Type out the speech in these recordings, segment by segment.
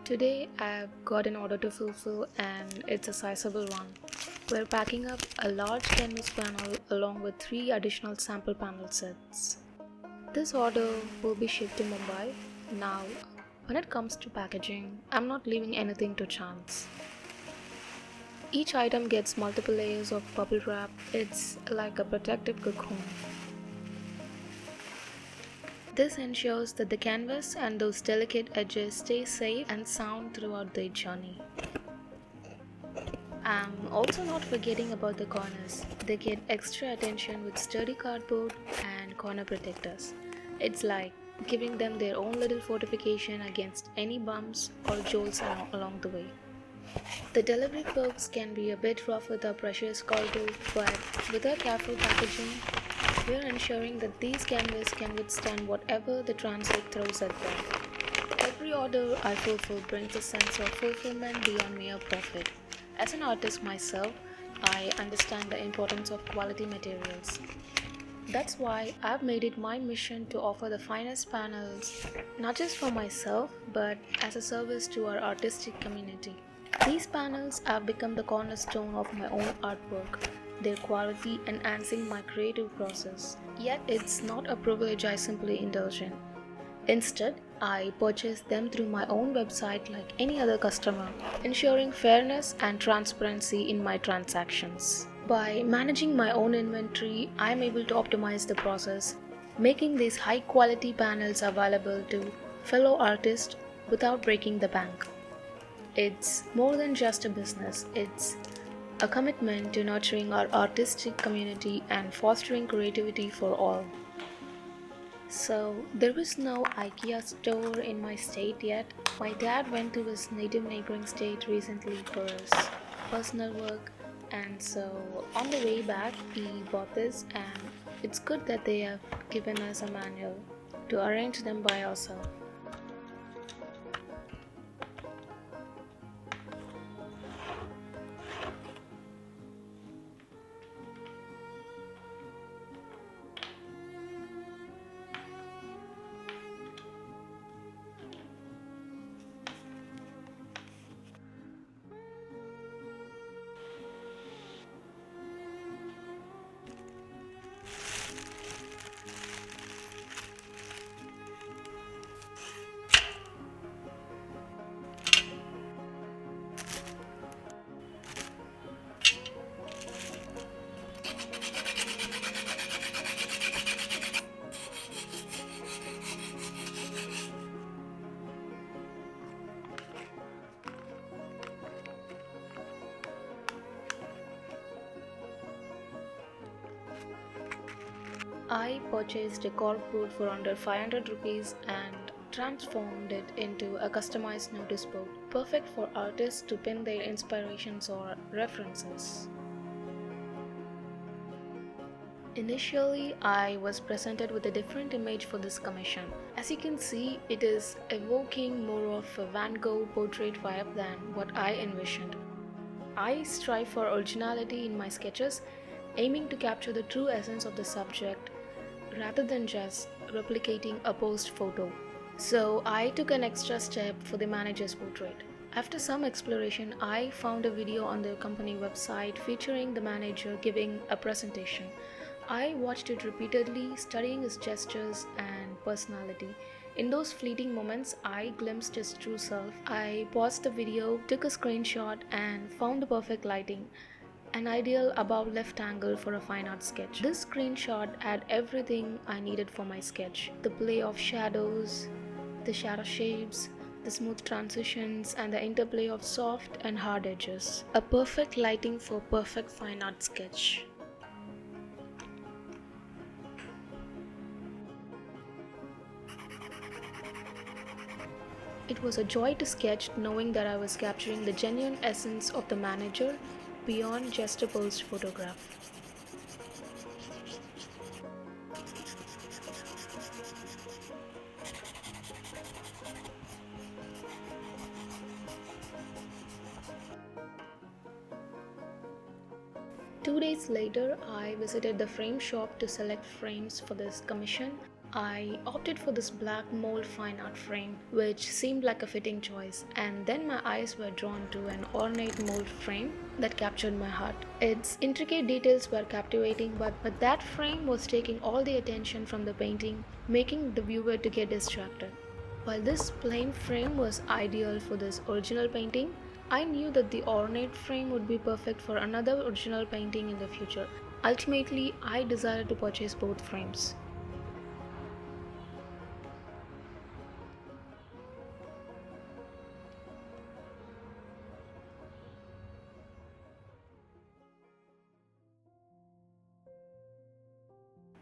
Today I've got an order to fulfill and it's a sizable one. We're packing up a large canvas panel along with 3 additional sample panel sets. This order will be shipped to Mumbai. Now, when it comes to packaging, I'm not leaving anything to chance. Each item gets multiple layers of bubble wrap. It's like a protective cocoon. This ensures that the canvas and those delicate edges stay safe and sound throughout their journey. I'm also not forgetting about the corners. They get extra attention with sturdy cardboard and corner protectors. It's like giving them their own little fortification against any bumps or jolts along the way. The delivery folks can be a bit rough with our precious cargo, but with our careful packaging, we are ensuring that these canvases can withstand whatever the transit throws at them. Every order I fulfill brings a sense of fulfillment beyond mere profit. As an artist myself, I understand the importance of quality materials. That's why I've made it my mission to offer the finest panels, not just for myself, but as a service to our artistic community. These panels have become the cornerstone of my own artwork, their quality enhancing my creative process. Yet it's not a privilege I simply indulge in. Instead, I purchase them through my own website like any other customer, ensuring fairness and transparency in my transactions. By managing my own inventory, I am able to optimize the process, making these high quality panels available to fellow artists without breaking the bank. It's more than just a business, it's a commitment to nurturing our artistic community and fostering creativity for all. So, there is no IKEA store in my state yet. My dad went to his native neighboring state recently for his personal work, and so on the way back, he bought this, and it's good that they have given us a manual to arrange them by ourselves. I purchased a corkboard for under 500 rupees and transformed it into a customized notice board, perfect for artists to pin their inspirations or references. Initially, I was presented with a different image for this commission. As you can see, it is evoking more of a Van Gogh portrait vibe than what I envisioned. I strive for originality in my sketches, aiming to capture the true essence of the subject rather than just replicating a posed photo. So I took an extra step for the manager's portrait. After some exploration, I found a video on the company website featuring the manager giving a presentation. I watched it repeatedly, studying his gestures and personality. In those fleeting moments, I glimpsed his true self. I paused the video, took a screenshot, and found the perfect lighting. An ideal above left angle for a fine art sketch. This screenshot had everything I needed for my sketch. The play of shadows, the shadow shapes, the smooth transitions, and the interplay of soft and hard edges. A perfect lighting for perfect fine art sketch. It was a joy to sketch, knowing that I was capturing the genuine essence of the manager beyond just a posed photograph. To 2 days later, I visited the frame shop to select frames for this commission. I opted for this black mold fine art frame, which seemed like a fitting choice, and then my eyes were drawn to an ornate mold frame that captured my heart. Its intricate details were captivating, but that frame was taking all the attention from the painting, making the viewer to get distracted. While this plain frame was ideal for this original painting, I knew that the ornate frame would be perfect for another original painting in the future. Ultimately, I decided to purchase both frames.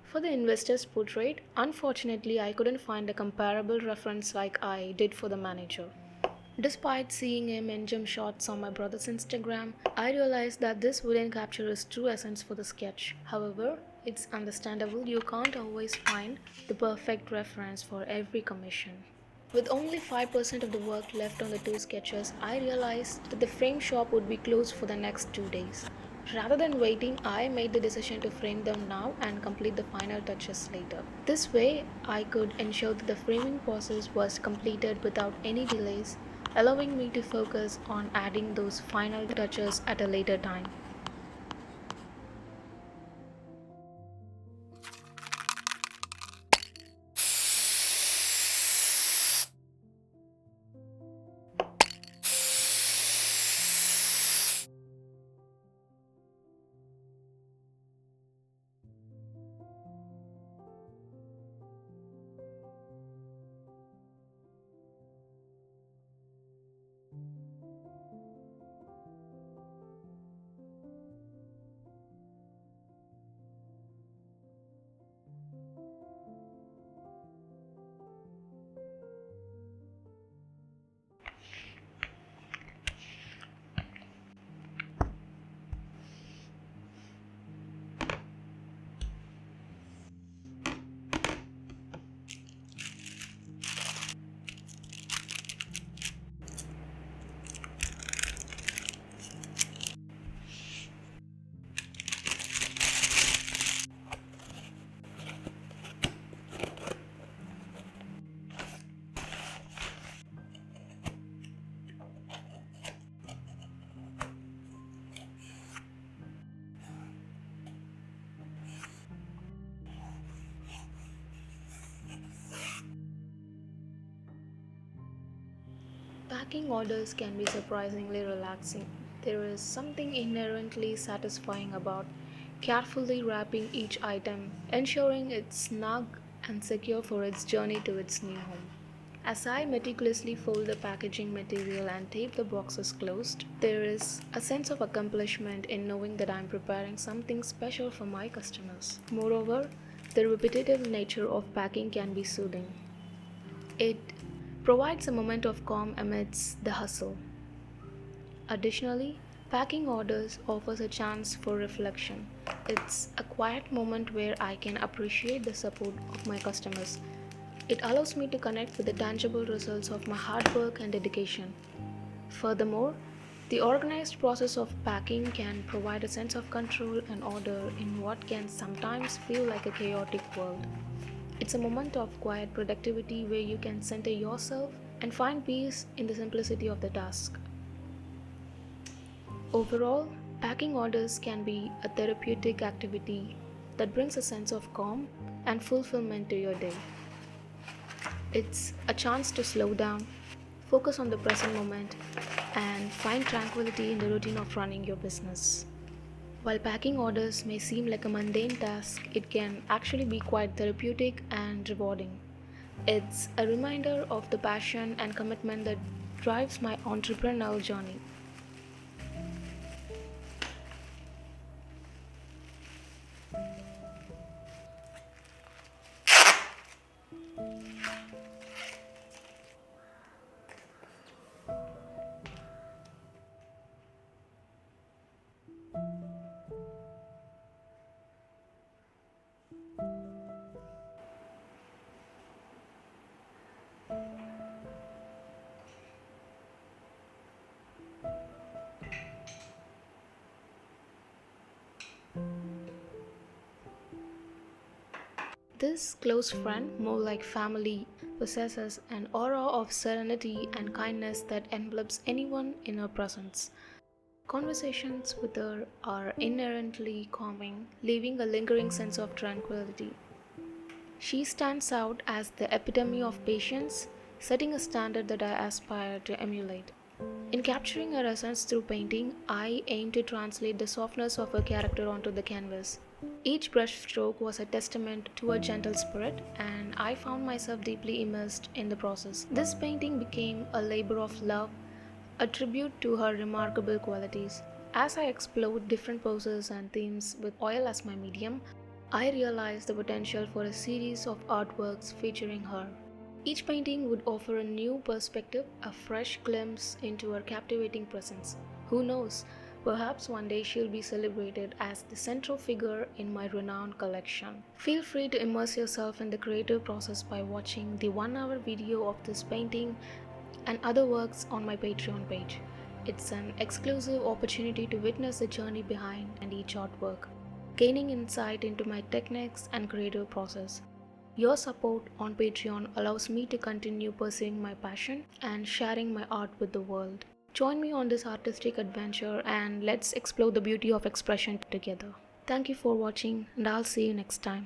For the investor's portrait, unfortunately, I couldn't find a comparable reference like I did for the manager. Despite seeing him in gym shots on my brother's Instagram, I realized that this wouldn't capture his true essence for the sketch. However, it's understandable you can't always find the perfect reference for every commission. With only 5% of the work left on the two sketches, I realized that the frame shop would be closed for the next 2 days. Rather than waiting, I made the decision to frame them now and complete the final touches later. This way, I could ensure that the framing process was completed without any delays, allowing me to focus on adding those final touches at a later time. Packing orders can be surprisingly relaxing. There is something inherently satisfying about carefully wrapping each item, ensuring it's snug and secure for its journey to its new home. As I meticulously fold the packaging material and tape the boxes closed, there is a sense of accomplishment in knowing that I'm preparing something special for my customers. Moreover, the repetitive nature of packing can be soothing. It provides a moment of calm amidst the hustle. Additionally, packing orders offers a chance for reflection. It's a quiet moment where I can appreciate the support of my customers. It allows me to connect with the tangible results of my hard work and dedication. Furthermore, the organized process of packing can provide a sense of control and order in what can sometimes feel like a chaotic world. It's a moment of quiet productivity where you can center yourself and find peace in the simplicity of the task. Overall, packing orders can be a therapeutic activity that brings a sense of calm and fulfillment to your day. It's a chance to slow down, focus on the present moment, and find tranquility in the routine of running your business. While packing orders may seem like a mundane task, it can actually be quite therapeutic and rewarding. It's a reminder of the passion and commitment that drives my entrepreneurial journey. This close friend, more like family, possesses an aura of serenity and kindness that envelops anyone in her presence. Conversations with her are inherently calming, leaving a lingering sense of tranquility. She stands out as the epitome of patience, setting a standard that I aspire to emulate. In capturing her essence through painting, I aim to translate the softness of her character onto the canvas. Each brushstroke was a testament to her gentle spirit, and I found myself deeply immersed in the process. This painting became a labor of love, a tribute to her remarkable qualities. As I explored different poses and themes with oil as my medium, I realized the potential for a series of artworks featuring her. Each painting would offer a new perspective, a fresh glimpse into her captivating presence. Who knows? Perhaps one day she'll be celebrated as the central figure in my renowned collection. Feel free to immerse yourself in the creative process by watching the 1 hour video of this painting and other works on my Patreon page. It's an exclusive opportunity to witness the journey behind and each artwork, gaining insight into my techniques and creative process. Your support on Patreon allows me to continue pursuing my passion and sharing my art with the world. Join me on this artistic adventure and let's explore the beauty of expression together. Thank you for watching, and I'll see you next time.